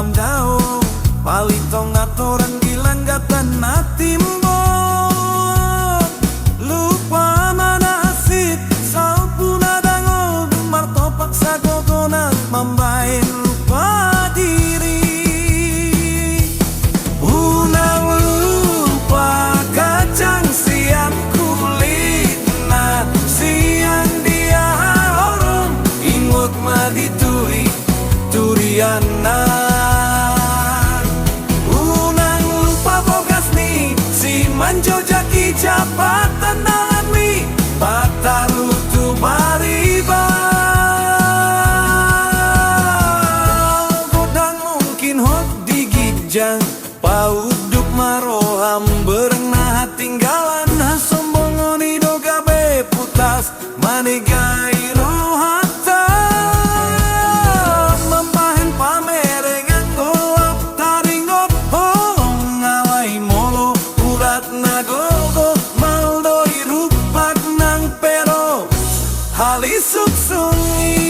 dalam daun palitong atoran gilang gatan natimbo lupa manasit salpuna dango martopak sagogonan mambain lupa diri unang lupa kacang siang kulitna siang dia orang ingot madituri turiana unang lupa bogas nih si manjo jaki japatan nami patarutu bariba godang mungkin hot digijang pauduk maroham berenah tinggalan sombongoni doga be putas manigai rohata membahen pamerengan golap taringot hong ngawai molo urat nagogo maldoi rupak nang pero halisuk sungi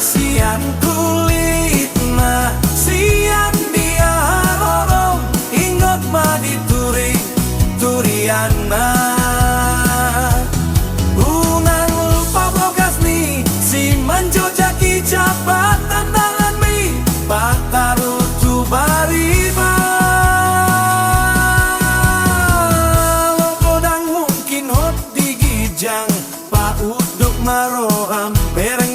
siang kulitna siang dia rorong ingot madituri turiana unang lupa bogas nih si manjo jaki japatan tangan mi patarutu bariba lokodang mungkin hot digijang pauduk maroham bereng